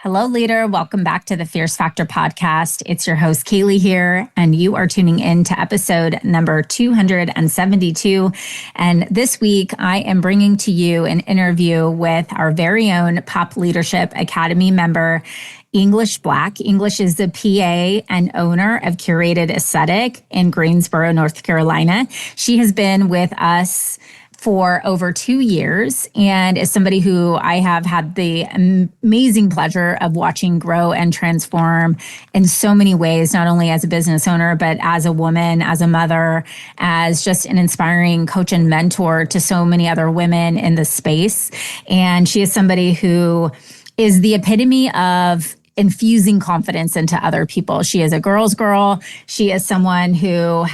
Hello, leader. Welcome back to the Fierce Factor podcast. It's your host, Kaylee here, and you are tuning in to episode number 272. And this week, I am bringing to you an interview with our very own Pop Leadership Academy member, English Black. English is the PA and owner of Curated Aesthetic in Greensboro, North Carolina. She has been with us for over 2 years and is somebody who I have had the amazing pleasure of watching grow and transform in so many ways, not only as a business owner, but as a woman, as a mother, as just an inspiring coach and mentor to so many other women in the space. And she is somebody who is the epitome of infusing confidence into other people. She is a girl's girl. She is someone who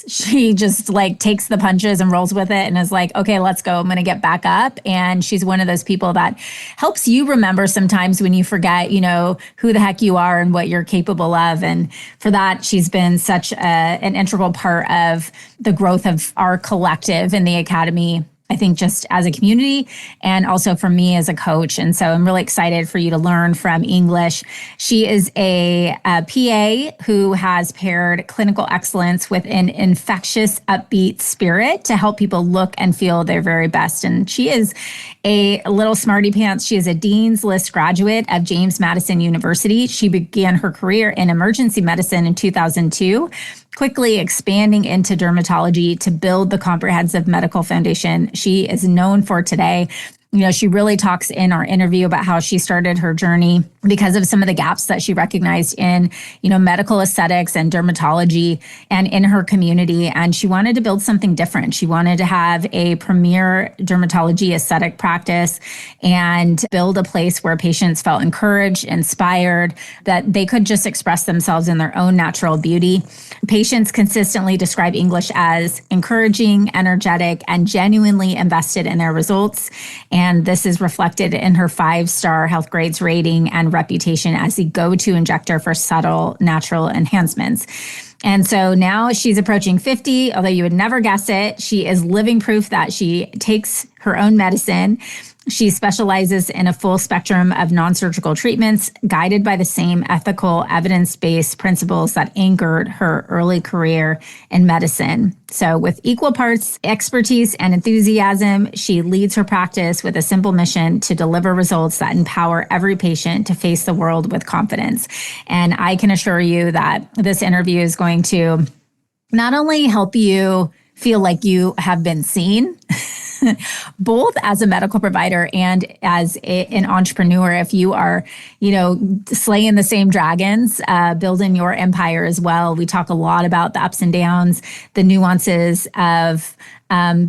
she just like takes the punches and rolls with it and is like, okay, let's go. I'm going to get back up. And she's one of those people that helps you remember sometimes when you forget, who the heck you are and what you're capable of. And for that, she's been such an integral part of the growth of our collective in the Academy, I think, just as a community and also for me as a coach. And so I'm really excited for you to learn from English. She is a PA who has paired clinical excellence with an infectious, upbeat spirit to help people look and feel their very best. And she is a little smarty pants. She is a Dean's List graduate of James Madison University. She began her career in emergency medicine in 2002. Quickly expanding into dermatology to build the comprehensive medical foundation she is known for today. She really talks in our interview about how she started her journey because of some of the gaps that she recognized in, medical aesthetics and dermatology and in her community. And she wanted to build something different. She wanted to have a premier dermatology aesthetic practice and build a place where patients felt encouraged, inspired, that they could just express themselves in their own natural beauty. Patients consistently describe English as encouraging, energetic, and genuinely invested in their results. And this is reflected in her 5-star health grades rating and reputation as the go-to injector for subtle natural enhancements. And so now she's approaching 50, although you would never guess it. She is living proof that she takes her own medicine. She specializes in a full spectrum of non-surgical treatments, guided by the same ethical, evidence-based principles that anchored her early career in medicine. So with equal parts expertise and enthusiasm, she leads her practice with a simple mission to deliver results that empower every patient to face the world with confidence. And I can assure you that this interview is going to not only help you feel like you have been seen, both as a medical provider and as an entrepreneur, if you are, slaying the same dragons, building your empire as well. We talk a lot about the ups and downs, the nuances of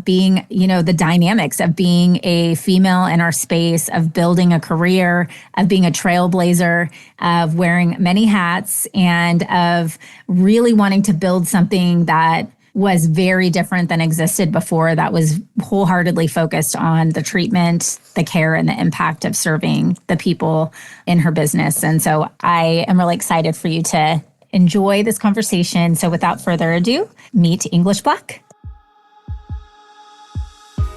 being, the dynamics of being a female in our space, of building a career, of being a trailblazer, of wearing many hats, and of really wanting to build something that was very different than existed before, that was wholeheartedly focused on the treatment, the care, and the impact of serving the people in her business. And so I am really excited for you to enjoy this conversation. So without further ado, meet English Black.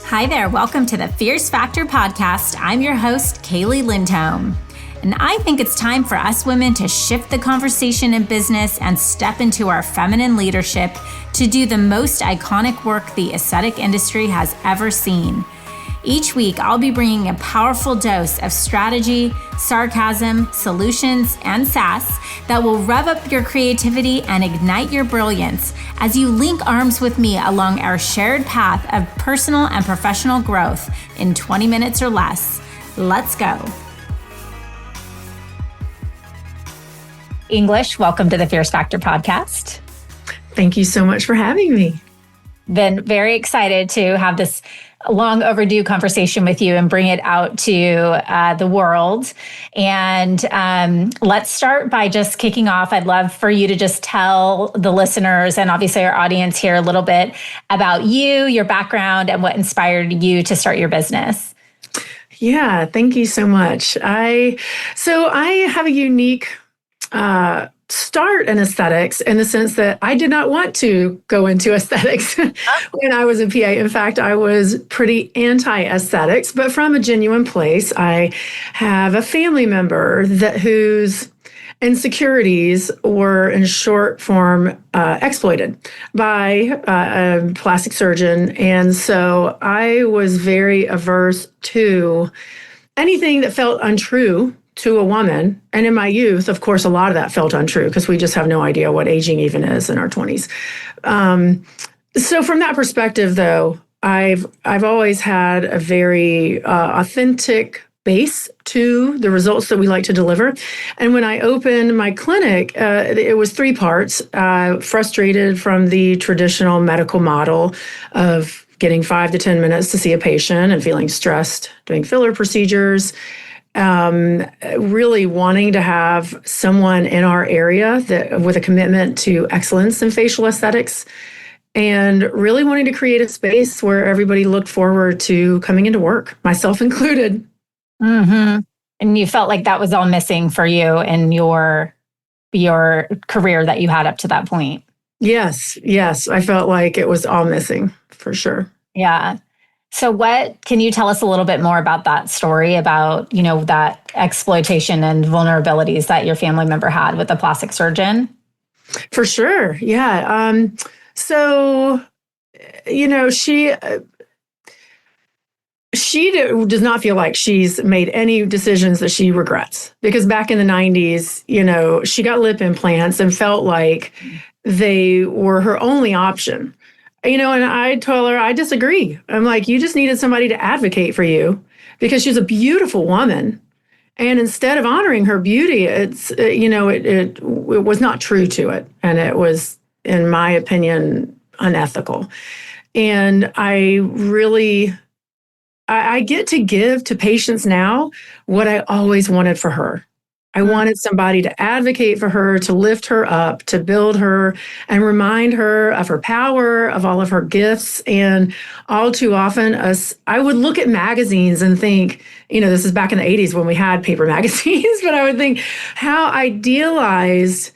Hi there. Welcome to the Fierce Factor podcast. I'm your host, Kaylee Lindholm. And I think it's time for us women to shift the conversation in business and step into our feminine leadership to do the most iconic work the aesthetic industry has ever seen. Each week, I'll be bringing a powerful dose of strategy, sarcasm, solutions, and sass that will rev up your creativity and ignite your brilliance as you link arms with me along our shared path of personal and professional growth in 20 minutes or less. Let's go. English, welcome to the Fierce Factor podcast. Thank you so much for having me. Been very excited to have this long overdue conversation with you and bring it out to the world. And let's start by just kicking off. I'd love for you to just tell the listeners and obviously our audience here a little bit about you, your background, and what inspired you to start your business. Yeah, thank you so much. I have a unique start in aesthetics in the sense that I did not want to go into aesthetics when I was a PA. In fact, I was pretty anti-aesthetics, but from a genuine place. I have a family member whose insecurities were, in short form, exploited by a plastic surgeon. And so I was very averse to anything that felt untrue to a woman. And in my youth, of course, a lot of that felt untrue because we just have no idea what aging even is in our 20s. So from that perspective, though, I've always had a very authentic base to the results that we like to deliver. And when I opened my clinic, it was three parts. Frustrated from the traditional medical model of getting 5 to 10 minutes to see a patient and feeling stressed doing filler procedures. Really wanting to have someone in our area with a commitment to excellence in facial aesthetics, and really wanting to create a space where everybody looked forward to coming into work, myself included. Mm-hmm. And you felt like that was all missing for you in your career that you had up to that point. Yes. I felt like it was all missing for sure. Yeah. So can you tell us a little bit more about that story about, that exploitation and vulnerabilities that your family member had with the plastic surgeon? For sure. Yeah. So, she does not feel like she's made any decisions that she regrets, because back in the 90s, she got lip implants and felt like they were her only option. And I told her, I disagree. I'm like, you just needed somebody to advocate for you because she's a beautiful woman. And instead of honoring her beauty, it was not true to it. And it was, in my opinion, unethical. And I get to give to patients now what I always wanted for her. I wanted somebody to advocate for her, to lift her up, to build her, and remind her of her power, of all of her gifts. And all too often, I would look at magazines and think, this is back in the 80s when we had paper magazines, but I would think how idealized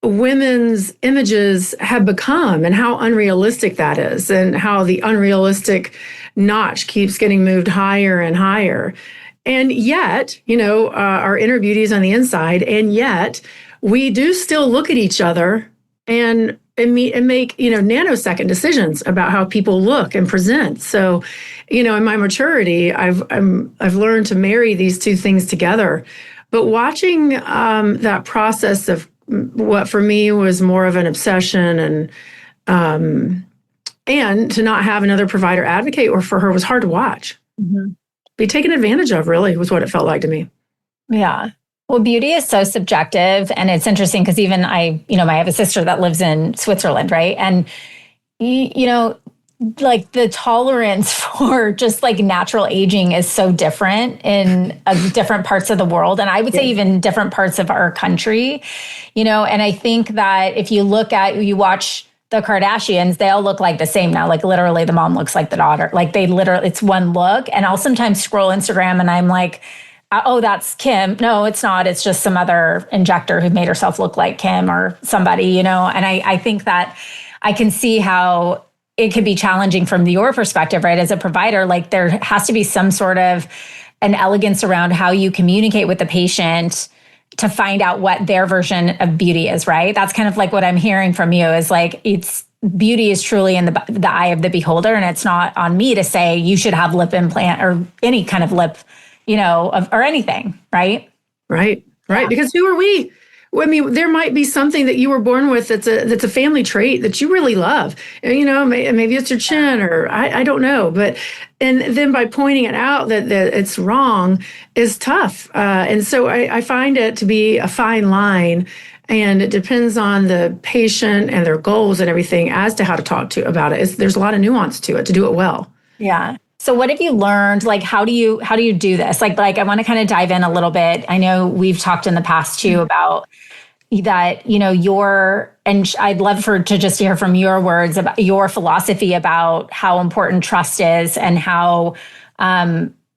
women's images have become and how unrealistic that is, and how the unrealistic notch keeps getting moved higher and higher. And yet, our inner beauty is on the inside. And yet we do still look at each other and make, nanosecond decisions about how people look and present. So, in my maturity, I've learned to marry these two things together. But watching that process of what for me was more of an obsession and to not have another provider advocate or for her was hard to watch. Mm-hmm. Be taken advantage of, really, was what it felt like to me. Yeah. Well, beauty is so subjective. And it's interesting because even I have a sister that lives in Switzerland, right? And, like the tolerance for just like natural aging is so different in different parts of the world. And I would say even different parts of our country, and I think that if you watch the Kardashians, they all look like the same now. Like literally the mom looks like the daughter. Like it's one look. And I'll sometimes scroll Instagram and I'm like, oh, that's Kim. No, it's not. It's just some other injector who made herself look like Kim or somebody, And I think that I can see how it could be challenging from your perspective, right? As a provider, like there has to be some sort of an elegance around how you communicate with the patient to find out what their version of beauty is, right? That's kind of like what I'm hearing from you is like, beauty is truly in the eye of the beholder. And it's not on me to say you should have lip implant or any kind of lip, or anything, right? Right. Yeah. Because who are we? I mean, there might be something that you were born with that's a family trait that you really love. Maybe it's your chin or I don't know. And then by pointing it out that it's wrong is tough. And so I find it to be a fine line. And it depends on the patient and their goals and everything as to how to talk about it. There's a lot of nuance to it to do it well. Yeah. So what have you learned? Like, how do you do this? Like I want to kind of dive in a little bit. I know we've talked in the past too about that, and I'd love to just hear from your words about your philosophy about how important trust is and how,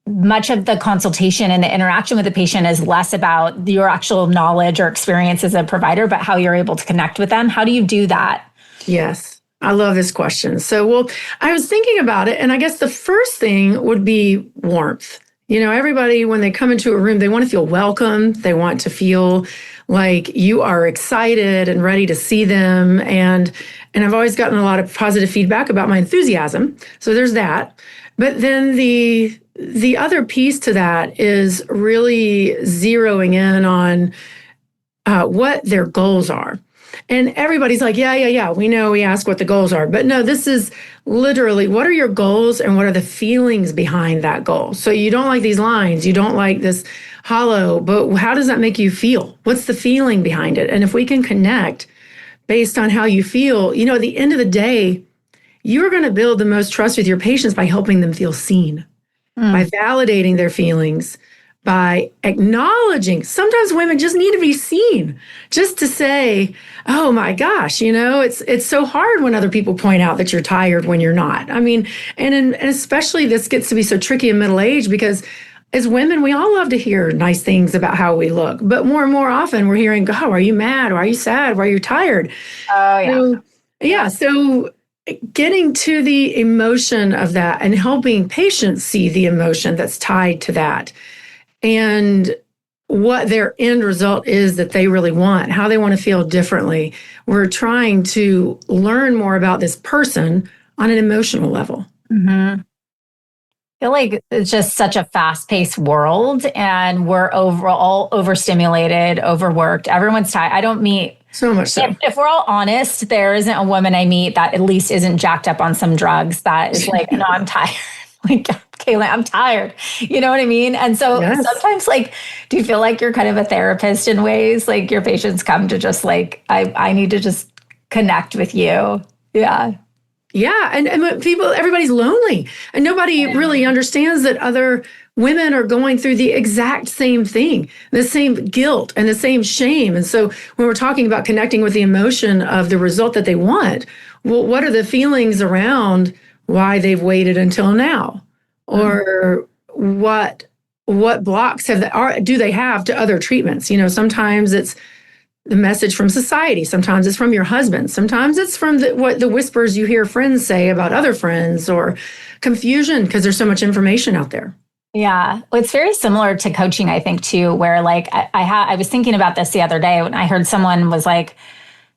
much of the consultation and the interaction with the patient is less about your actual knowledge or experience as a provider, but how you're able to connect with them. How do you do that? Yes. I love this question. So, well, I was thinking about it, and I guess the first thing would be warmth. Everybody, when they come into a room, they want to feel welcome. They want to feel like you are excited and ready to see them. And I've always gotten a lot of positive feedback about my enthusiasm. So there's that. But then the other piece to that is really zeroing in on what their goals are. And everybody's like, yeah, we know, we ask what the goals are. But no, this is literally, what are your goals and what are the feelings behind that goal? So you don't like these lines, you don't like this hollow, but how does that make you feel? What's the feeling behind it? And if we can connect based on how you feel, at the end of the day, you're going to build the most trust with your patients by helping them feel seen, by validating their feelings, by acknowledging. Sometimes women just need to be seen, just to say, oh my gosh, it's so hard when other people point out that you're tired when you're not. I mean, and especially this gets to be so tricky in middle age, because as women, we all love to hear nice things about how we look, but more and more often we're hearing, oh, are you mad? Or are you sad? Or are you tired? Oh, yeah. So getting to the emotion of that and helping patients see the emotion that's tied to that, and what their end result is that they really want, how they want to feel differently. We're trying to learn more about this person on an emotional level. I feel like it's just such a fast-paced world, and we're all overstimulated, overworked. Everyone's tired. I don't meet so much so. If we're all honest, there isn't a woman I meet that at least isn't jacked up on some drugs that is like, no, I'm tired. Like, Kayla, I'm tired. You know what I mean? And so sometimes, do you feel like you're kind of a therapist in ways? Like your patients come to just I need to just connect with you. Yeah. Yeah. And everybody's lonely, and nobody really understands that other women are going through the exact same thing, the same guilt and the same shame. And so when we're talking about connecting with the emotion of the result that they want, well, what are the feelings around why they've waited until now? Or what blocks do they have to other treatments? Sometimes it's the message from society. Sometimes it's from your husband. Sometimes it's from what the whispers you hear friends say about other friends, or confusion because there's so much information out there. Yeah. Well, it's very similar to coaching, I think, too, where I was thinking about this the other day when I heard someone was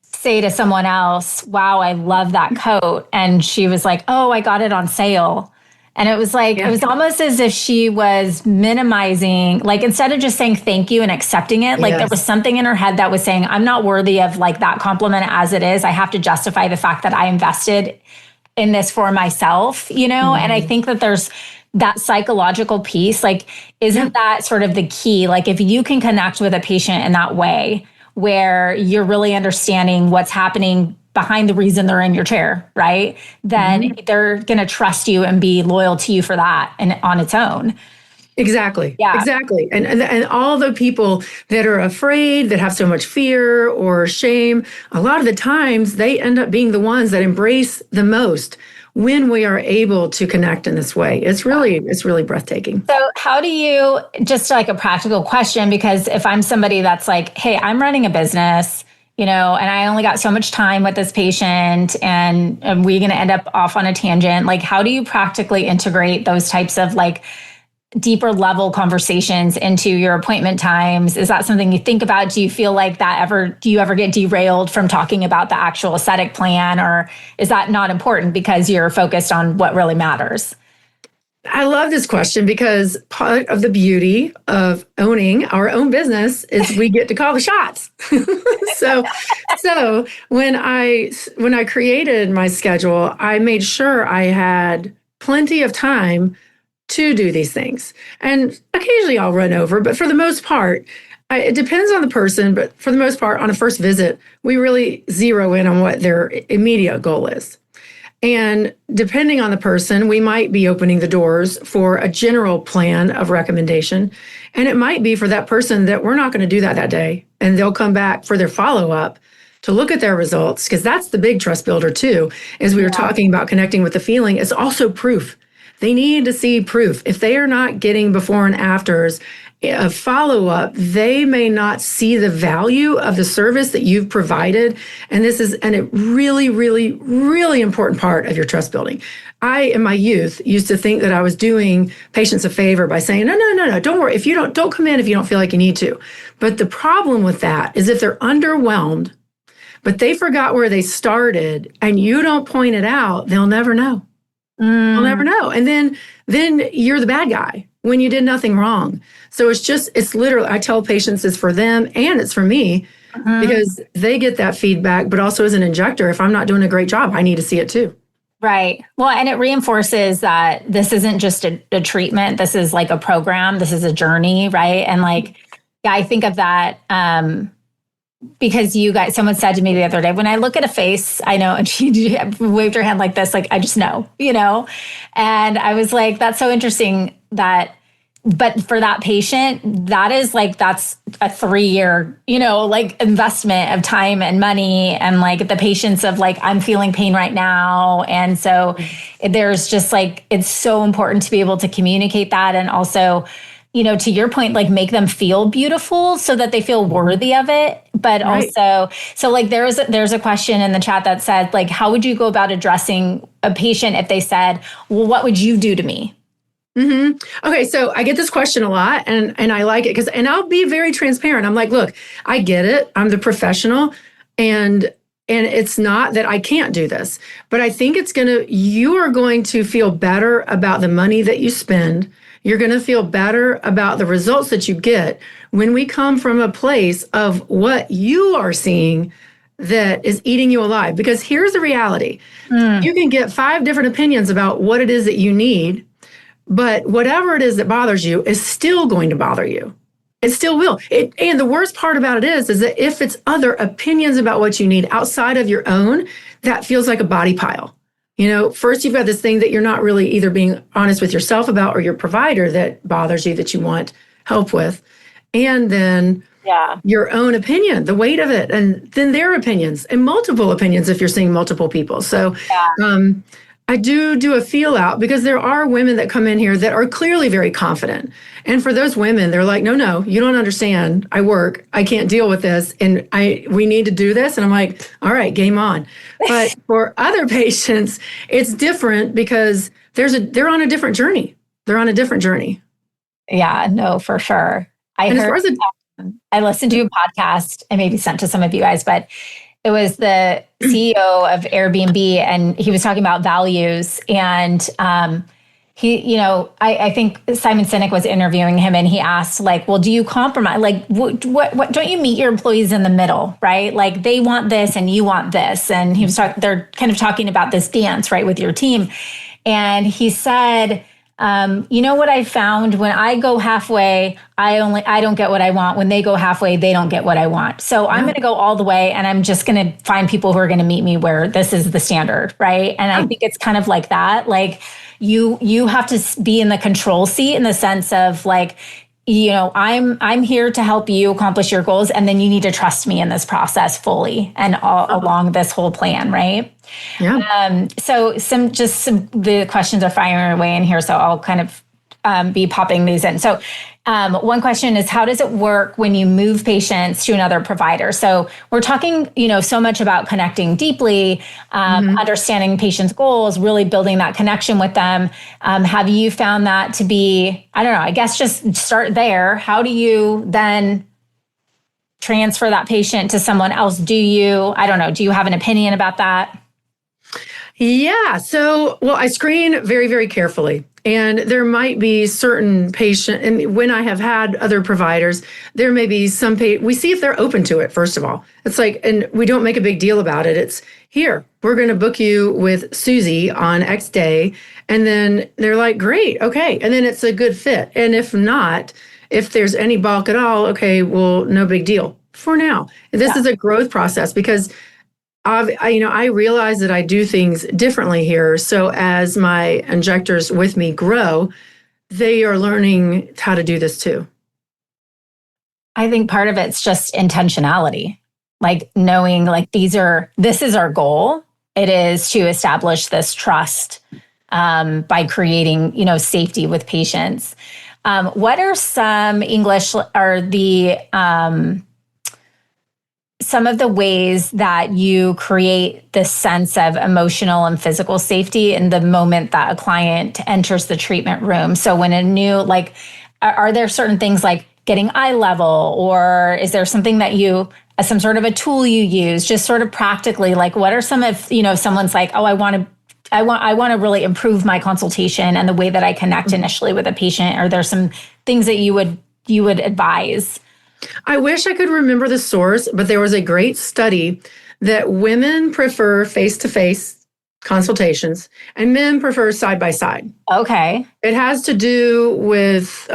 say to someone else, wow, I love that coat. And she was like, oh, I got it on sale. And it was it was almost as if she was minimizing, instead of just saying thank you and accepting it, there was something in her head that was saying, I'm not worthy of that compliment as it is. I have to justify the fact that I invested in this for myself, And I think that there's that psychological piece, isn't that sort of the key? If you can connect with a patient in that way, where you're really understanding what's happening behind the reason they're in your chair, right? Then they're going to trust you and be loyal to you for that and on its own. Exactly. Yeah. Exactly. And all the people that are afraid, that have so much fear or shame, a lot of the times they end up being the ones that embrace the most when we are able to connect in this way. It's really breathtaking. So how do you, just a practical question, because if I'm somebody that's hey, I'm running a business, and I only got so much time with this patient, and we're going to end up off on a tangent. How do you practically integrate those types of deeper level conversations into your appointment times? Is that something you think about? Do you feel do you ever get derailed from talking about the actual aesthetic plan, or is that not important because you're focused on what really matters? I love this question, because part of the beauty of owning our own business is we get to call the shots. So when I created my schedule, I made sure I had plenty of time to do these things. And occasionally I'll run over, but for the most part, it depends on the person, but for the most part, on a first visit, we really zero in on what their immediate goal is. And depending on the person, we might be opening the doors for a general plan of recommendation. And it might be for that person that we're not going to do that day. And they'll come back for their follow-up to look at their results, because that's the big trust builder too. As we were talking about connecting with the feeling, it's also proof They need to see proof. If they are not getting before and afters, a follow-up, they may not see the value of the service that you've provided. And this is a really, really, really important part of your trust building. I, in my youth, used to think that I was doing patients a favor by saying, no, don't worry. If you don't come in if you don't feel like you need to. But the problem with that is if they're underwhelmed, but they forgot where they started and you don't point it out, they'll never know. They'll never know. And then you're the bad guy when you did nothing wrong. So it's literally, I tell patients it's for them and it's for me because they get that feedback, but also as an injector, if I'm not doing a great job, I need to see it too. Right. Well, and it reinforces that this isn't just a treatment. This is like a program. This is a journey. Right. And like, yeah, I think of that because someone said to me the other day, when I look at a face, I know, and she waved her hand like this, like, I just know, and I was like, that's so interesting but for that patient, that's a 3-year, like investment of time and money and like the patience of like, I'm feeling pain right now. And so there's just like, it's so important to be able to communicate that. And also, to your point, like make them feel beautiful so that they feel worthy of it. But also, so like there's a question in the chat that said, like, how would you go about addressing a patient if they said, well, what would you do to me? Okay, so I get this question a lot and I like it and I'll be very transparent. I'm like, look, I get it. I'm the professional and it's not that I can't do this, but I think you are going to feel better about the money that you spend. You're going to feel better about the results that you get when we come from a place of what you are seeing that is eating you alive. Because here's the reality. You can get 5 different opinions about what it is that you need, but whatever it is that bothers you is still going to bother you. It still will. And the worst part about it is that if it's other opinions about what you need outside of your own, that feels like a body pile. First you've got this thing that you're not really either being honest with yourself about or your provider that bothers you, that you want help with. And then your own opinion, the weight of it, and then their opinions and multiple opinions if you're seeing multiple people. So I do a feel out because there are women that come in here that are clearly very confident. And for those women, they're like, no, you don't understand. I can't deal with this. And we need to do this. And I'm like, all right, game on. But for other patients, it's different because they're on a different journey. They're on a different journey. Yeah, no, for sure. I listened to a podcast and maybe sent to some of you guys, but it was the CEO of Airbnb, and he was talking about values. And I think Simon Sinek was interviewing him, and he asked, like, well, do you compromise? Like, what don't you meet your employees in the middle, right? Like, they want this and you want this. And they're kind of talking about this dance, right, with your team. And he said, what I found when I go halfway, I don't get what I want. When they go halfway, they don't get what I want. So I'm going to go all the way, and I'm just going to find people who are going to meet me where this is the standard. Right. And I think it's kind of like that. Like you have to be in the control seat in the sense of like, I'm here to help you accomplish your goals. And then you need to trust me in this process fully and along this whole plan. Right. Yeah. So the questions are firing away in here. So I'll kind of be popping these in. So one question is, how does it work when you move patients to another provider? So we're talking, so much about connecting deeply, understanding patients' goals, really building that connection with them. Have you found that to be, I don't know, I guess just start there. How do you then transfer that patient to someone else? Do you have an opinion about that? Yeah. So, I screen very, very carefully. And there might be certain patient, and when I have had other providers, there may be some we see if they're open to it, first of all. It's like, and we don't make a big deal about it. It's here, we're going to book you with Susie on X day. And then they're like, great, okay. And then it's a good fit. And if not, if there's any balk at all, okay, well, no big deal for now. This is a growth process because I realize that I do things differently here. So as my injectors with me grow, they are learning how to do this too. I think part of it's just intentionality, like knowing like this is our goal. It is to establish this trust by creating, safety with patients. What are some some of the ways that you create this sense of emotional and physical safety in the moment that a client enters the treatment room? So when are there certain things like getting eye level, or is there something that some sort of a tool you use, just sort of practically, like what are some of, someone's like, oh, I want to really improve my consultation and the way that I connect initially with a patient. Are there some things that you would advise? I wish I could remember the source, but there was a great study that women prefer face-to-face consultations and men prefer side-by-side. Okay. It has to do with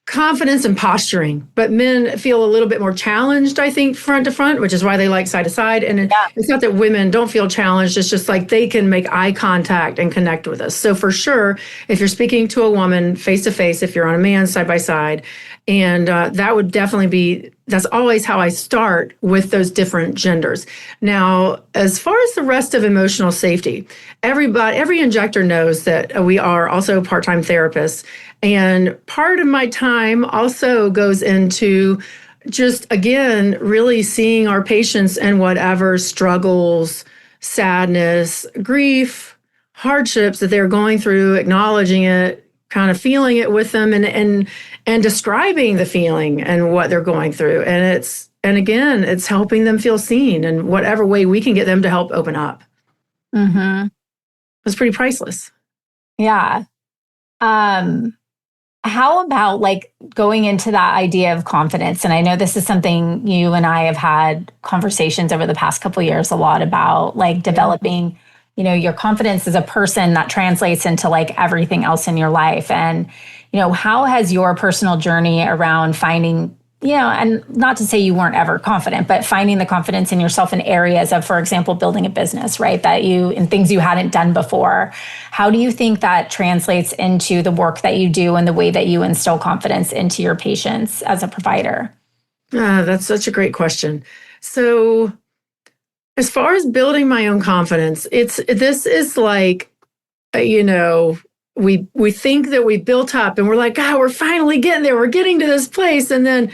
confidence and posturing, but men feel a little bit more challenged, I think, front to front, which is why they like side to side. And it's not that women don't feel challenged. It's just like they can make eye contact and connect with us. So for sure, if you're speaking to a woman face to face, if you're on a man side by side, and that would definitely that's always how I start with those different genders. Now, as far as the rest of emotional safety, every injector knows that we are also part-time therapists. And part of my time also goes into just, again, really seeing our patients and whatever struggles, sadness, grief, hardships that they're going through, acknowledging it, kind of feeling it with them and describing the feeling and what they're going through. And again, it's helping them feel seen in whatever way we can get them to help open up. Mm-hmm. It's pretty priceless. Yeah. How about going into that idea of confidence? And I know this is something you and I have had conversations over the past couple of years a lot about, developing, your confidence as a person that translates into everything else in your life. And, how has your personal journey around finding, and not to say you weren't ever confident, but finding the confidence in yourself in areas of, for example, building a business, right? In things you hadn't done before. How do you think that translates into the work that you do and the way that you instill confidence into your patients as a provider? That's such a great question. So as far as building my own confidence, this is we think that we built up and we're like, God, we're finally getting there. We're getting to this place. And then,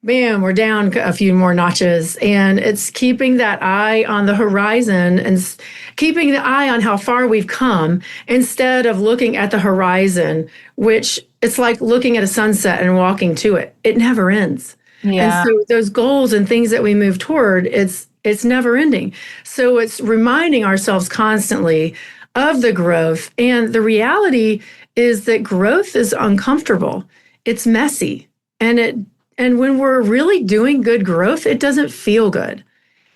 bam, we're down a few more notches. And it's keeping that eye on the horizon and keeping the eye on how far we've come instead of looking at the horizon, which it's like looking at a sunset and walking to it. It never ends. Yeah. And so those goals and things that we move toward, it's never ending. So it's reminding ourselves constantly of the growth. And the reality is that growth is uncomfortable. It's messy. And when we're really doing good growth, it doesn't feel good.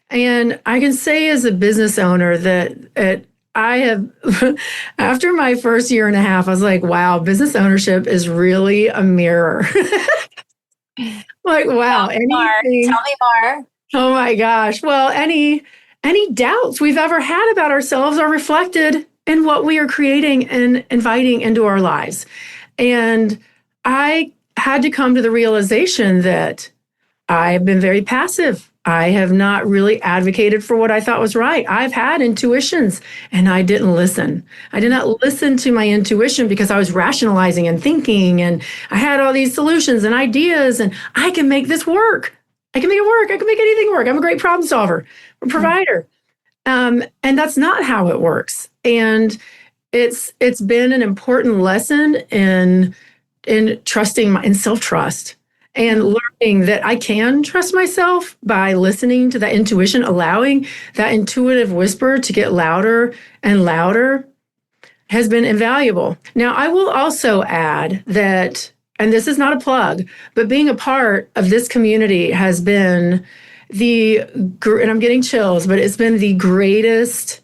And I can say as a business owner that I have, after my first year and a half, I was like, wow, business ownership is really a mirror. Wow. Tell me more. Oh my gosh. Well, any doubts we've ever had about ourselves are reflected in what we are creating and inviting into our lives. And I had to come to the realization that I've been very passive. I have not really advocated for what I thought was right. I've had intuitions and I didn't listen. I did not listen to my intuition because I was rationalizing and thinking, and I had all these solutions and ideas, and I can make this work. I can make it work. I can make anything work. I'm a great problem solver, a provider. And that's not how it works. And it's been an important lesson in trusting in self-trust and learning that I can trust myself by listening to that intuition, allowing that intuitive whisper to get louder and louder has been invaluable. Now, I will also add that, and this is not a plug, but being a part of this community has been and I'm getting chills, but it's been the greatest,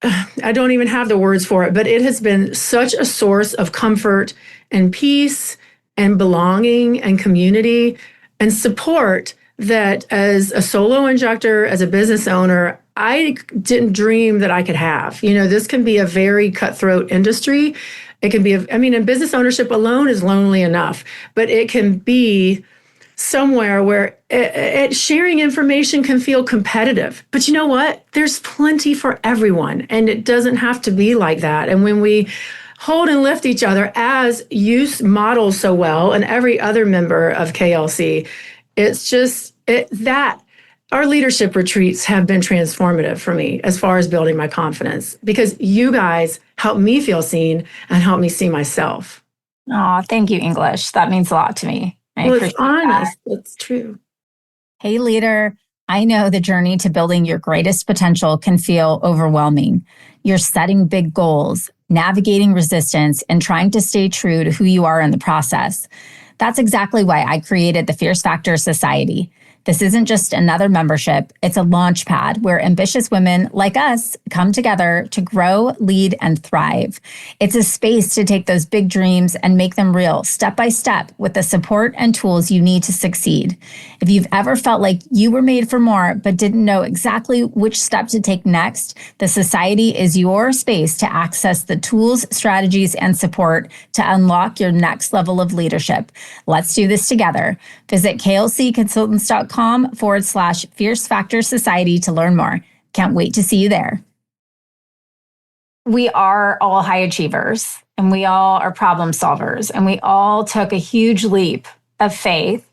I don't even have the words for it, but it has been such a source of comfort and peace and belonging and community and support that as a solo injector, as a business owner, I didn't dream that I could have. This can be a very cutthroat industry. It can be, and business ownership alone is lonely enough, but it can be somewhere where sharing information can feel competitive. But you know what? There's plenty for everyone, and it doesn't have to be like that. And when we hold and lift each other, as you model so well, and every other member of KLC, it's just that our leadership retreats have been transformative for me as far as building my confidence, because you guys help me feel seen and help me see myself. Oh, thank you, English. That means a lot to me. Well, it's honest. It's true. Hey, leader, I know the journey to building your greatest potential can feel overwhelming. You're setting big goals, navigating resistance, and trying to stay true to who you are in the process. That's exactly why I created the Fierce Factor Society. This isn't just another membership, it's a launch pad where ambitious women like us come together to grow, lead, and thrive. It's a space to take those big dreams and make them real, step by step, with the support and tools you need to succeed. If you've ever felt like you were made for more but didn't know exactly which step to take next, the Society is your space to access the tools, strategies, and support to unlock your next level of leadership. Let's do this together. Visit klcconsultants.com/Fierce Factor Society to learn more. Can't wait to see you there. We are all high achievers, and we all are problem solvers, and we all took a huge leap of faith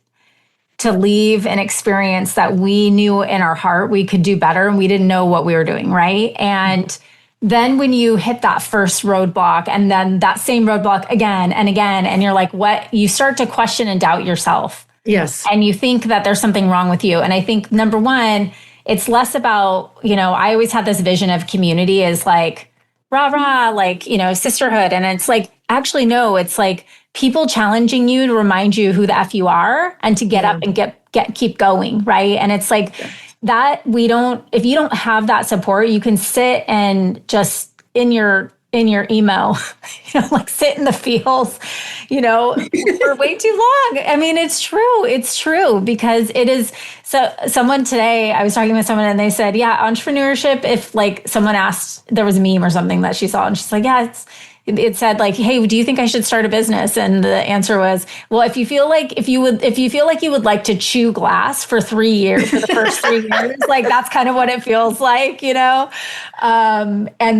to leave an experience that we knew in our heart we could do better, and we didn't know what we were doing, right? And then when you hit that first roadblock, and then that same roadblock again and again, and you're like, what? You start to question and doubt yourself. Yes. And you think that there's something wrong with you. And I think, number one, it's less about, I always had this vision of community as like, rah, rah, like, sisterhood. And it's like, actually, no, it's like people challenging you to remind you who the F you are and to get up and keep going. Right. And it's like that if you don't have that support, you can sit and just in your emo, like sit in the fields, for way too long. I mean, it's true. It's true, because it is. So someone today, I was talking with someone and they said, yeah, entrepreneurship, if like someone asked, there was a meme or something that she saw and she's like, yeah, it said like, hey, do you think I should start a business? And the answer was, well, if you feel like you would like to chew glass for 3 years, for the first 3 years, like that's kind of what it feels like, and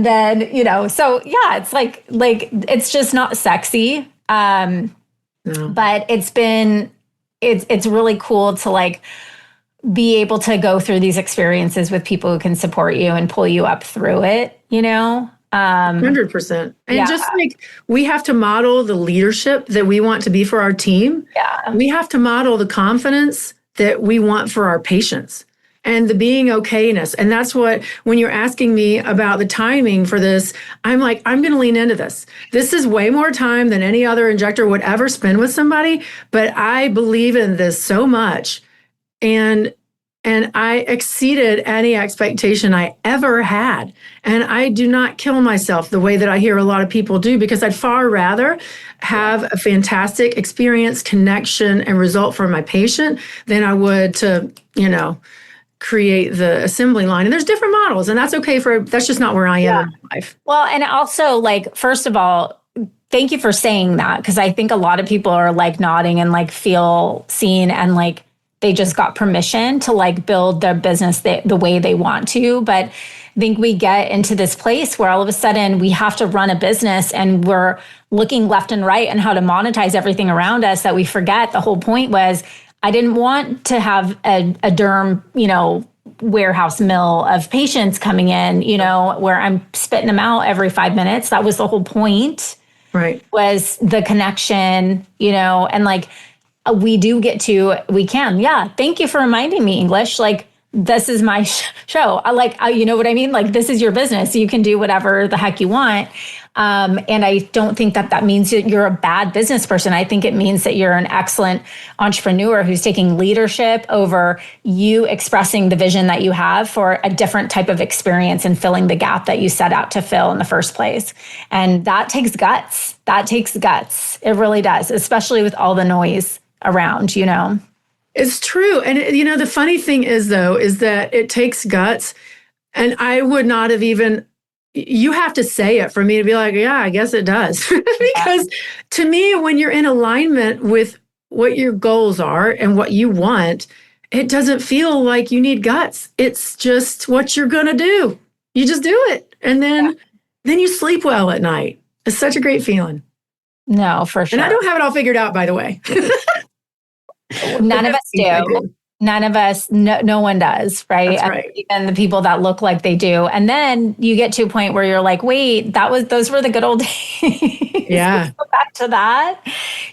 then, so yeah, it's like, it's just not sexy. But it's really cool to like be able to go through these experiences with people who can support you and pull you up through it, 100%. And just like we have to model the leadership that we want to be for our team. Yeah. We have to model the confidence that we want for our patients and the being okayness. And that's what, when you're asking me about the timing for this, I'm like, I'm going to lean into this. This is way more time than any other injector would ever spend with somebody. But I believe in this so much. And I exceeded any expectation I ever had. And I do not kill myself the way that I hear a lot of people do, because I'd far rather have a fantastic experience, connection, and result for my patient than I would to, create the assembly line. And there's different models, and that's okay that's just not where I am in life. Well, and also, like, first of all, thank you for saying that, because I think a lot of people are like nodding and like feel seen and like they just got permission to like build their business the way they want to. But I think we get into this place where all of a sudden we have to run a business and we're looking left and right and how to monetize everything around us, that we forget the whole point was I didn't want to have a derm, warehouse mill of patients coming in, where I'm spitting them out every 5 minutes. That was the whole point. Right. Was the connection, and like, we can. Yeah. Thank you for reminding me, English. Like, this is my show. You know what I mean? Like, this is your business. You can do whatever the heck you want. And I don't think that means that you're a bad business person. I think it means that you're an excellent entrepreneur who's taking leadership over you expressing the vision that you have for a different type of experience and filling the gap that you set out to fill in the first place. And that takes guts. It really does, especially with all the noise around, It's true. And, the funny thing is that it takes guts. And I would not have even, you have to say it for me to be like, yeah, I guess it does. Because to me, when you're in alignment with what your goals are and what you want, it doesn't feel like you need guts. It's just what you're going to do. You just do it. And then you sleep well at night. It's such a great feeling. No, for sure. And I don't have it all figured out, by the way. None of us do. None of us, no one does, right? That's right. Even the people that look like they do. And then you get to a point where you're like, wait, those were the good old days. Yeah. Go back to that,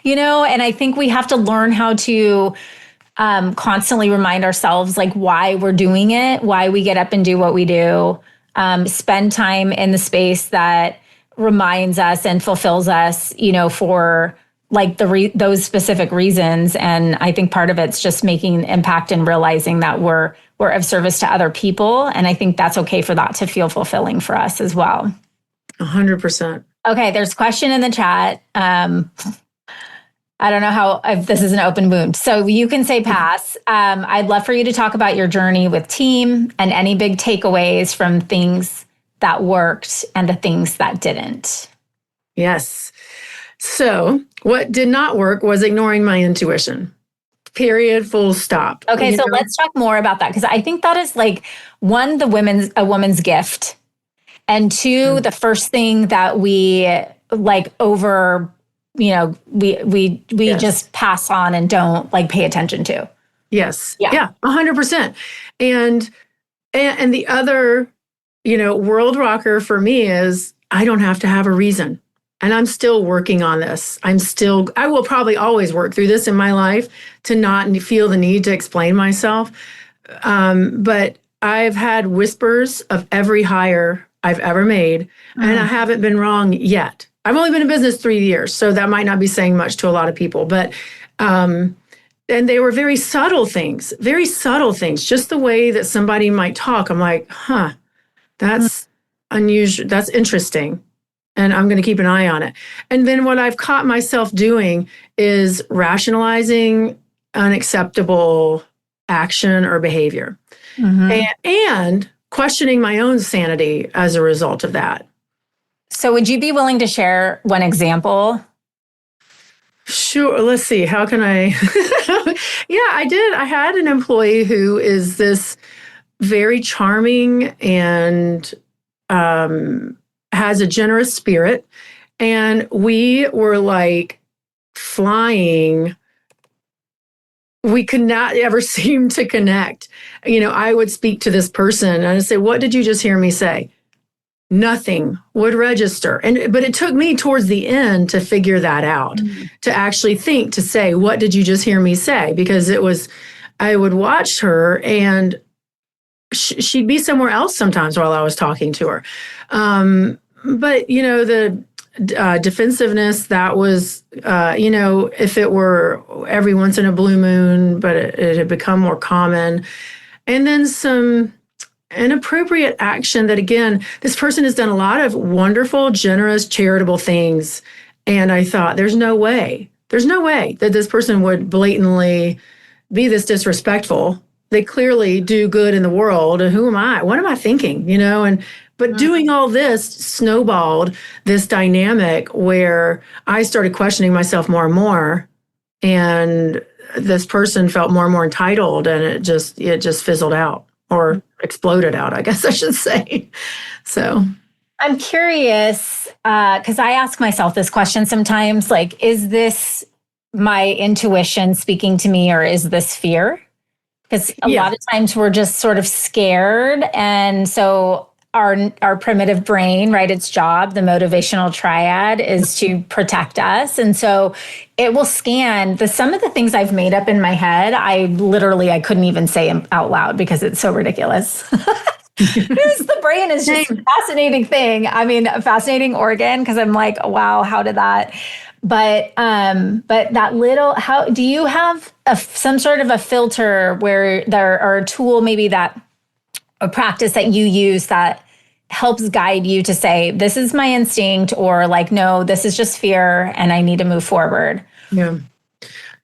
and I think we have to learn how to constantly remind ourselves like why we're doing it, why we get up and do what we do, spend time in the space that reminds us and fulfills us, for like those specific reasons. And I think part of it's just making an impact and realizing that we're of service to other people. And I think that's okay for that to feel fulfilling for us as well. 100%. Okay, there's a question in the chat. I don't know if this is an open wound, so you can say pass. I'd love for you to talk about your journey with team and any big takeaways from things that worked and the things that didn't. Yes. So what did not work was ignoring my intuition. Period. Full stop. Okay, so let's talk more about that, because I think that is like one, a woman's gift, and two, the first thing that we like over, we just pass on and don't like pay attention to. Yes. Yeah. 100%. And the other, world rocker for me is I don't have to have a reason. And I'm still working on this. I will probably always work through this in my life to not feel the need to explain myself. But I've had whispers of every hire I've ever made, and I haven't been wrong yet. I've only been in business 3 years, so that might not be saying much to a lot of people. But, and they were very subtle things, just the way that somebody might talk. I'm like, that's unusual. That's interesting. And I'm going to keep an eye on it. And then what I've caught myself doing is rationalizing unacceptable action or behavior, and questioning my own sanity as a result of that. So would you be willing to share one example? Sure. Let's see. How can I? Yeah, I did. I had an employee who is this very charming and has a generous spirit. And we were like flying. We could not ever seem to connect. I would speak to this person and I'd say, what did you just hear me say? Nothing would register. But it took me towards the end to figure that out, to actually think, to say, what did you just hear me say? Because I would watch her and she'd be somewhere else sometimes while I was talking to her. But, the defensiveness, that was, if it were every once in a blue moon, but it had become more common. And then some inappropriate action that, again, this person has done a lot of wonderful, generous, charitable things. And I thought, there's no way that this person would blatantly be this disrespectful. They clearly do good in the world. And who am I? What am I thinking? But doing all this snowballed this dynamic where I started questioning myself more and more. And this person felt more and more entitled, and it just fizzled out, or exploded out, I guess I should say. So I'm curious, because I ask myself this question sometimes, like, is this my intuition speaking to me, or is this fear? Because a lot of times we're just sort of scared. And so our primitive brain, right, its job, the motivational triad, is to protect us. And so it will scan some of the things I've made up in my head. I couldn't even say them out loud because it's so ridiculous. The brain is just a fascinating thing. I mean, a fascinating organ, because I'm like, wow, how did that? But that little, how do you have some sort of a filter where there are a tool, maybe a practice that you use that helps guide you to say, this is my instinct, or like, no, this is just fear and I need to move forward? Yeah.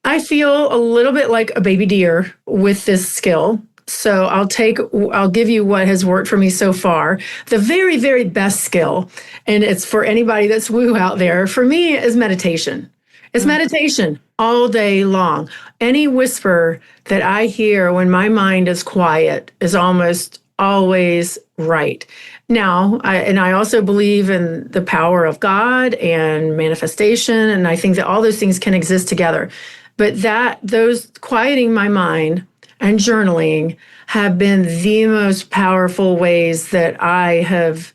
I feel a little bit like a baby deer with this skill. So I'll give you what has worked for me so far. The very, very best skill, and it's for anybody that's woo out there, for me, is meditation. It's meditation all day long. Any whisper that I hear when my mind is quiet is almost always right. Now, I also believe in the power of God and manifestation, and I think that all those things can exist together. But those quieting my mind and journaling have been the most powerful ways that I have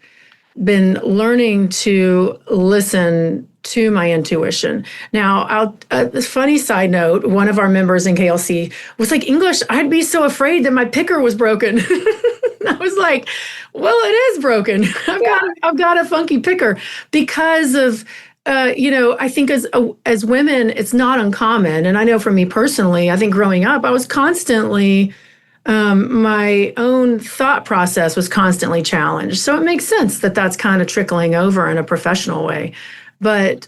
been learning to listen to my intuition. Now, a funny side note, one of our members in KLC was like, English, I'd be so afraid that my picker was broken. I was like, well, it is broken. I've got a funky picker because of, I think as women, it's not uncommon. And I know for me personally, I think growing up, I was constantly, my own thought process was constantly challenged. So it makes sense that that's kind of trickling over in a professional way. But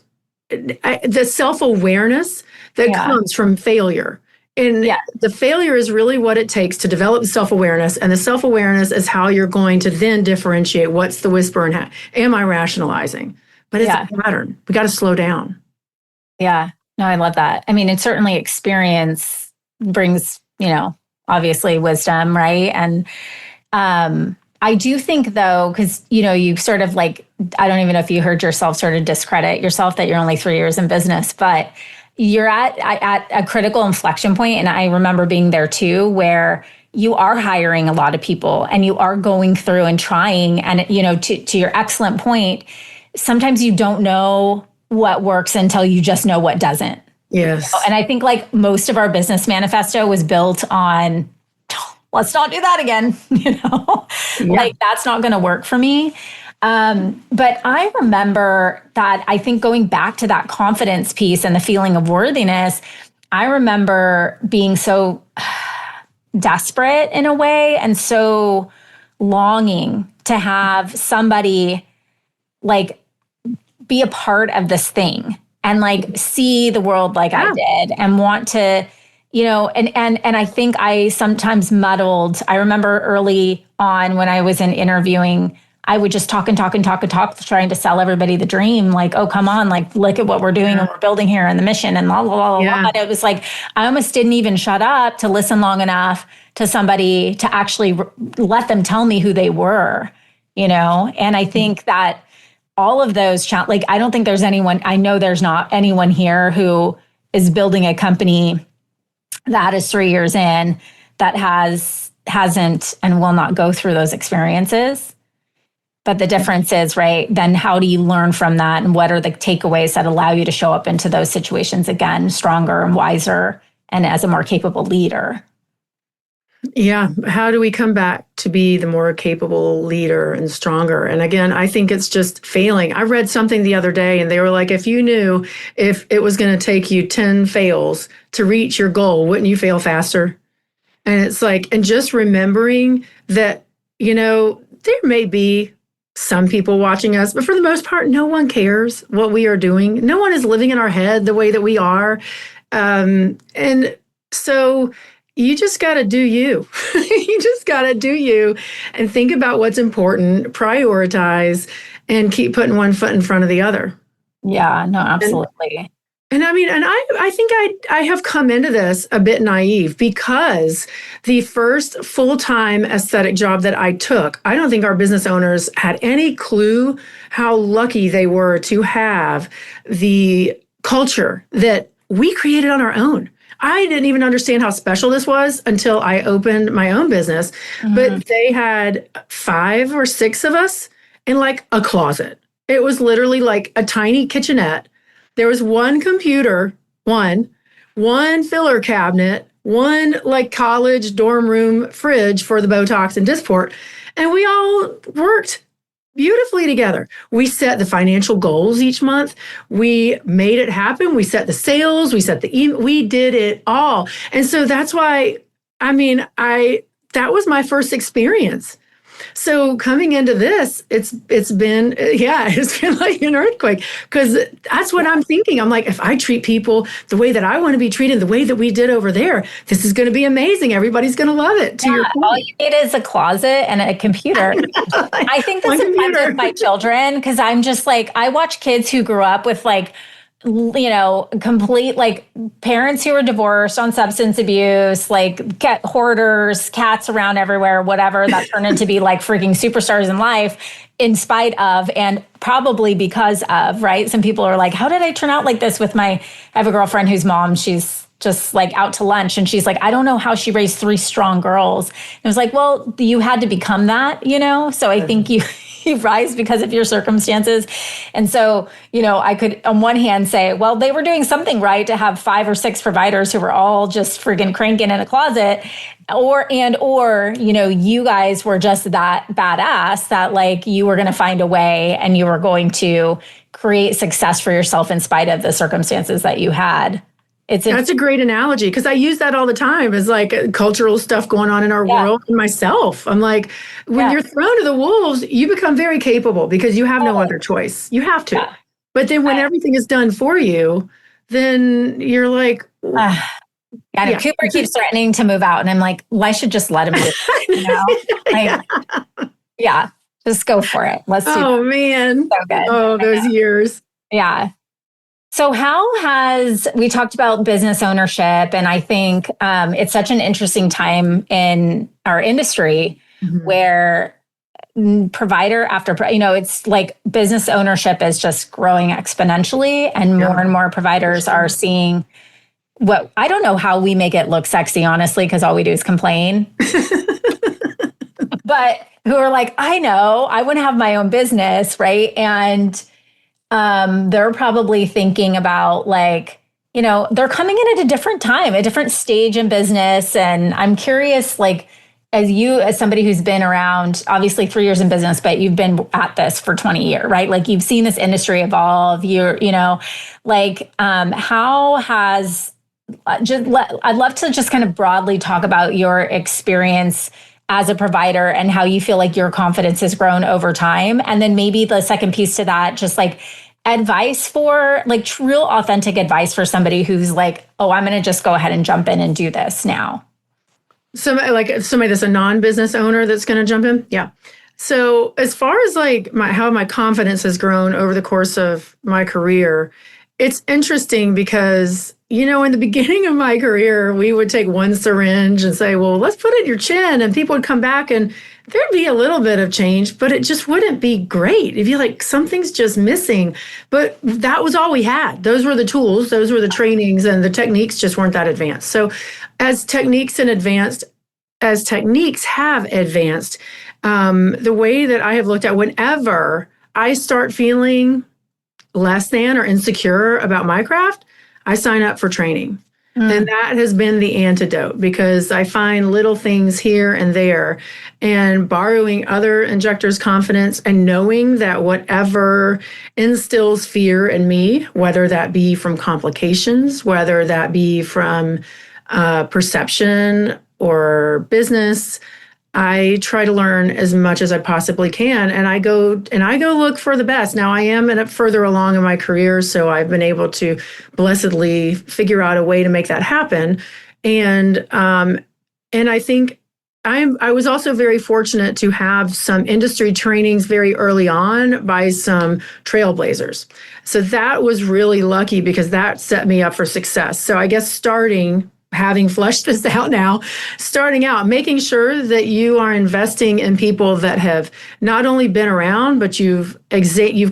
the self-awareness that comes from failure. And the failure is really what it takes to develop self-awareness. And the self-awareness is how you're going to then differentiate what's the whisper and how, am I rationalizing? But it's a pattern. We got to slow down. Yeah. No, I love that. I mean, it certainly experience brings, obviously wisdom, right? And I do think though, because, you sort of like, I don't even know if you heard yourself sort of discredit yourself that you're only 3 years in business, but you're at a critical inflection point. And I remember being there too, where you are hiring a lot of people and you are going through and trying. And, to your excellent point, sometimes you don't know what works until you just know what doesn't. Yes. And I think like most of our business manifesto was built on, let's not do that again. Like that's not going to work for me. But I remember that I think going back to that confidence piece and the feeling of worthiness, I remember being so desperate in a way and so longing to have somebody like be a part of this thing and like see the world like I did and want to, and I think I sometimes muddled. I remember early on when I was in interviewing, I would just talk, trying to sell everybody the dream. Like, oh, come on, like, look at what we're doing and we're building here and the mission and blah, blah, blah, blah. And it was like, I almost didn't even shut up to listen long enough to somebody to actually let them tell me who they were, And I think that all of those, like, I don't think there's anyone, I know there's not anyone here who is building a company that is 3 years in that hasn't and will not go through those experiences. But the difference is, right, then how do you learn from that? And what are the takeaways that allow you to show up into those situations again, stronger and wiser and as a more capable leader? Yeah. How do we come back to be the more capable leader and stronger? And again, I think it's just failing. I read something the other day and they were like, if you knew if it was going to take you 10 fails to reach your goal, wouldn't you fail faster? And it's like, and just remembering that, there may be some people watching us, but for the most part, no one cares what we are doing. No one is living in our head the way that we are. And so you just got to do you. You just got to do you and think about what's important, prioritize, and keep putting one foot in front of the other. Yeah, no, absolutely. And I mean, and I think I have come into this a bit naive because the first full-time aesthetic job that I took, I don't think our business owners had any clue how lucky they were to have the culture that we created on our own. I didn't even understand how special this was until I opened my own business. Mm-hmm. But they had 5 or 6 of us in like a closet. It was literally like a tiny kitchenette. There was one computer, one filler cabinet, one like college dorm room fridge for the Botox and Dysport. And we all worked beautifully together. We set the financial goals each month. We made it happen. We set the sales. We set we did it all. And so that's why, that was my first experience. So coming into this, it's been like an earthquake because that's what I'm thinking. I'm like, if I treat people the way that I want to be treated, the way that we did over there, this is going to be amazing. Everybody's going to love it. To your point. All you need is a closet and a computer. I think this sometimes with my children because I'm just like, I watch kids who grew up with like complete like parents who are divorced on substance abuse, like cat hoarders, cats around everywhere, whatever, that turn into be like freaking superstars in life in spite of, and probably because of, right? Some people are like, how did I turn out like this with I have a girlfriend whose mom, she's just like out to lunch and she's like, I don't know how she raised 3 strong girls. And I was like, well, you had to become that, So I think you rise because of your circumstances. And so, I could on one hand say, well, they were doing something right to have 5 or 6 providers who were all just friggin' cranking in a closet, or you guys were just that badass that like you were going to find a way and you were going to create success for yourself in spite of the circumstances that you had. That's a great analogy because I use that all the time as like cultural stuff going on in our world and myself. I'm like, when you're thrown to the wolves, you become very capable because you have no other choice. You have to. Yeah. But then when everything is done for you, then you're like, Cooper keeps threatening to move out. And I'm like, well, I should just let him do it. Just go for it. Let's do Oh, man. So good. Oh, those years. Yeah. So we talked about business ownership, and I think it's such an interesting time in our industry where provider after, it's like business ownership is just growing exponentially, and more and more providers are seeing what, I don't know how we make it look sexy, honestly, because all we do is complain. But who are like, I know, I want to have my own business, right? And they're probably thinking about like, they're coming in at a different time, a different stage in business. And I'm curious, like, as somebody who's been around, obviously 3 years in business, but you've been at this for 20 years, right? Like you've seen this industry evolve. How has I'd love to just kind of broadly talk about your experience as a provider and how you feel like your confidence has grown over time. And then maybe the second piece to that, just like advice for like real authentic advice for somebody who's like, oh, I'm going to just go ahead and jump in and do this now. Somebody that's a non-business owner that's going to jump in. Yeah. So as far as like how my confidence has grown over the course of my career, it's interesting because, in the beginning of my career, we would take one syringe and say, well, let's put it in your chin. And people would come back and there'd be a little bit of change, but it just wouldn't be great. It'd be like something's just missing. But that was all we had. Those were the tools. Those were the trainings, and the techniques just weren't that advanced. So as techniques have advanced, the way that I have looked at whenever I start feeling less than or insecure about my craft, I sign up for training. And that has been the antidote, because I find little things here and there, and borrowing other injectors' confidence and knowing that whatever instills fear in me, whether that be from complications, whether that be from perception or business, I try to learn as much as I possibly can, and I go look for the best. Now I am further along in my career, so I've been able to blessedly figure out a way to make that happen. And I think I was also very fortunate to have some industry trainings very early on by some trailblazers. So that was really lucky because that set me up for success. So I guess having fleshed this out now, starting out, making sure that you are investing in people that have not only been around, but you've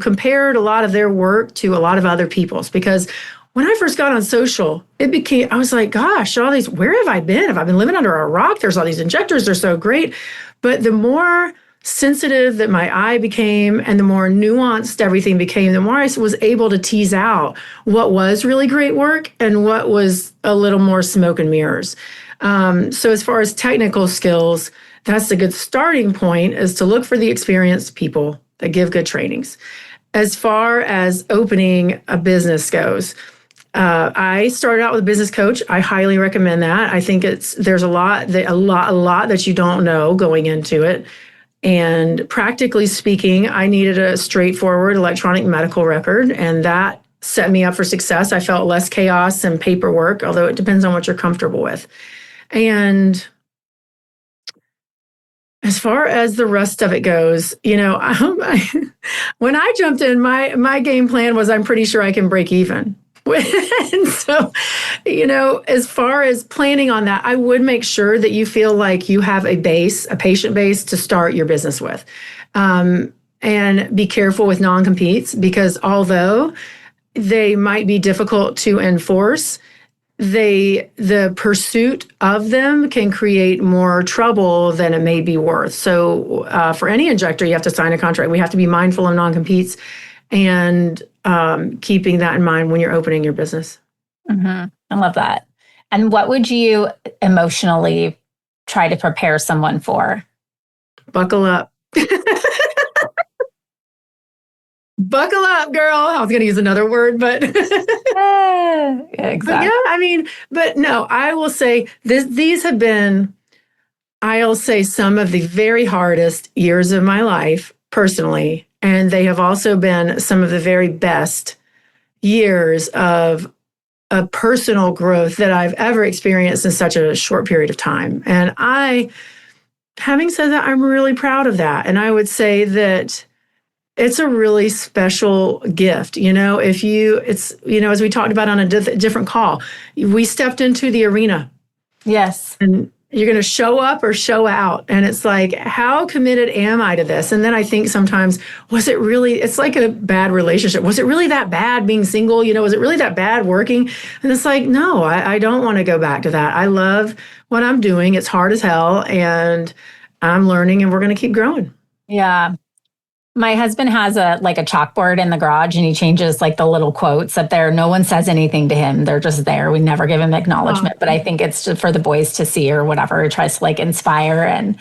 compared a lot of their work to a lot of other people's. Because when I first got on social, I was like, gosh, where have I been? Have I been living under a rock? There's all these injectors, they're so great. But the more sensitive that my eye became and the more nuanced everything became, the more I was able to tease out what was really great work and what was a little more smoke and mirrors. So as far as technical skills, that's a good starting point, is to look for the experienced people that give good trainings. As far as opening a business goes, I started out with a business coach. I highly recommend that. I think there's a lot that you don't know going into it. And practically speaking, I needed a straightforward electronic medical record, and that set me up for success. I felt less chaos and paperwork, although it depends on what you're comfortable with. And as far as the rest of it goes, when I jumped in, my game plan was I'm pretty sure I can break even. And so, as far as planning on that, I would make sure that you feel like you have a patient base to start your business with. And be careful with non-competes, because although they might be difficult to enforce, the pursuit of them can create more trouble than it may be worth. So for any injector, you have to sign a contract. We have to be mindful of non-competes and keeping that in mind when you're opening your business. Mm-hmm. I love that. And what would you emotionally try to prepare someone for? Buckle up. Buckle up, girl. I was going to use another word, but yeah, exactly. But no, I will say these have been, I'll say, some of the very hardest years of my life personally. And they have also been some of the very best years of personal growth that I've ever experienced in such a short period of time. And having said that, I'm really proud of that. And I would say that it's a really special gift. As we talked about on a different call, we stepped into the arena. Yes. And you're going to show up or show out. And it's like, how committed am I to this? And then I think sometimes, it's like a bad relationship. Was it really that bad being single? Was it really that bad working? And it's like, no, I don't want to go back to that. I love what I'm doing. It's hard as hell, and I'm learning, and we're going to keep growing. Yeah. My husband has a chalkboard in the garage, and he changes the little quotes up there. No one says anything to him. They're just there. We never give him acknowledgement, but I think it's just for the boys to see or whatever. He tries to inspire. And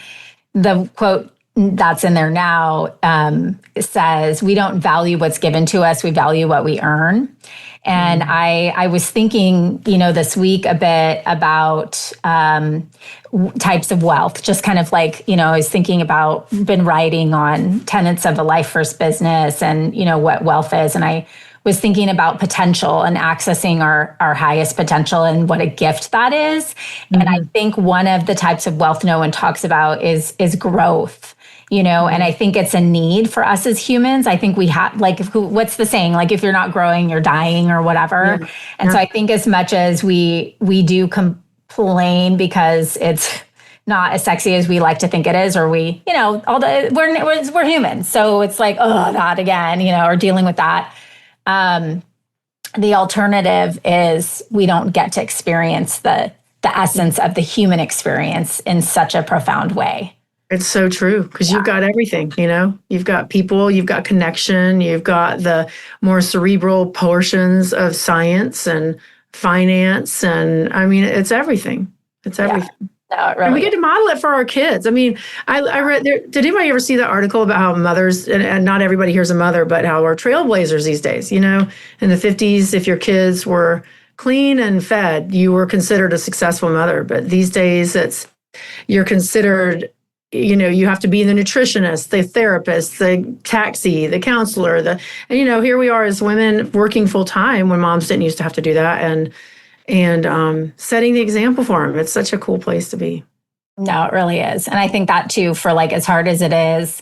the quote that's in there now says, "We don't value what's given to us. We value what we earn." And I was thinking, this week a bit about types of wealth, just kind of I was thinking about, been writing on tenets of a life first business and, what wealth is. And I was thinking about potential and accessing our highest potential and what a gift that is. Mm-hmm. And I think one of the types of wealth no one talks about is growth. And I think it's a need for us as humans. I think we have, what's the saying? If you're not growing, you're dying or whatever. Yeah. And so I think as much as we do complain because it's not as sexy as we like to think it is, or we're humans. So it's that again, or dealing with that. The alternative is we don't get to experience the essence of the human experience in such a profound way. It's so true, because you've got everything, you've got people, you've got connection, you've got the more cerebral portions of science and finance. And it's everything. It's everything. Yeah. No, it really and we get to model it for our kids. I read there, did anybody ever see that article about how mothers, and not everybody here's a mother, but how we're trailblazers these days, in the 50s, if your kids were clean and fed, you were considered a successful mother. But these days you're considered, you have to be the nutritionist, the therapist, the taxi, the counselor, and here we are as women working full time when moms didn't used to have to do that, and setting the example for them. It's such a cool place to be. No, it really is. And I think that too, for as hard as it is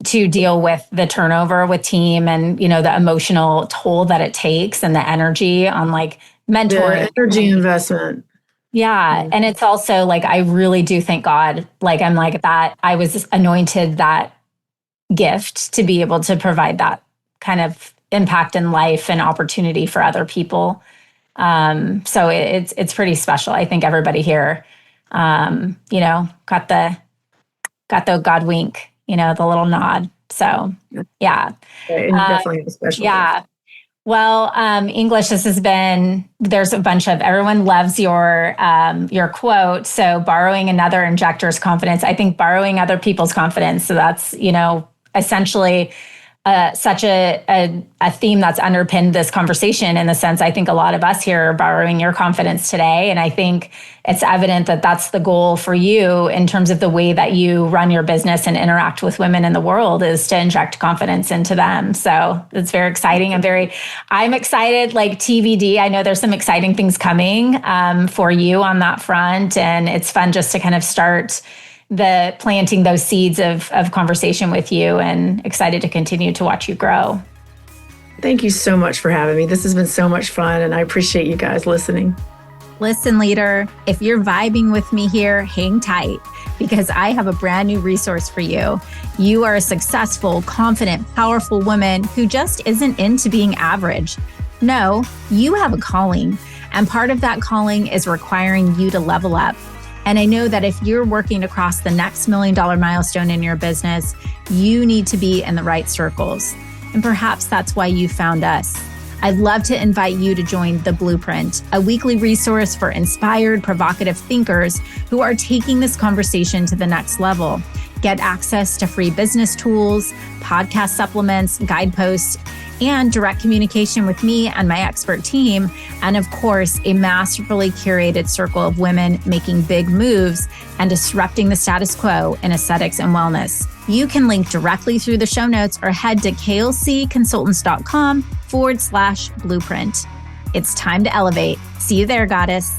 to deal with the turnover with team and, the emotional toll that it takes and the energy on mentoring. The energy investment. Yeah. And it's also I really do thank God, I'm that I was anointed that gift to be able to provide that kind of impact in life and opportunity for other people. So it's pretty special. I think everybody here, got the God wink, the little nod. So yeah. Definitely a special yeah. gift. Well, English, there's a bunch of, everyone loves your quote. So borrowing another injector's confidence, I think borrowing other people's confidence. So that's, essentially such a theme that's underpinned this conversation, in the sense, I think a lot of us here are borrowing your confidence today. And I think it's evident that that's the goal for you in terms of the way that you run your business and interact with women in the world, is to inject confidence into them. So it's very exciting. I'm excited, TBD. I know there's some exciting things coming for you on that front. And it's fun just to kind of start the planting those seeds of conversation with you, and excited to continue to watch you grow. Thank you so much for having me. This has been so much fun, and I appreciate you guys listening. Listen, leader, if you're vibing with me here, hang tight, because I have a brand new resource for you. You are a successful, confident, powerful woman who just isn't into being average. No, you have a calling, and part of that calling is requiring you to level up. And I know that if you're working to cross the next $1 million milestone in your business, you need to be in the right circles. And perhaps that's why you found us. I'd love to invite you to join The Blueprint, a weekly resource for inspired, provocative thinkers who are taking this conversation to the next level. Get access to free business tools, podcast supplements, guideposts, and direct communication with me and my expert team. And of course, a masterfully curated circle of women making big moves and disrupting the status quo in aesthetics and wellness. You can link directly through the show notes or head to klcconsultants.com/blueprint. It's time to elevate. See you there, goddess.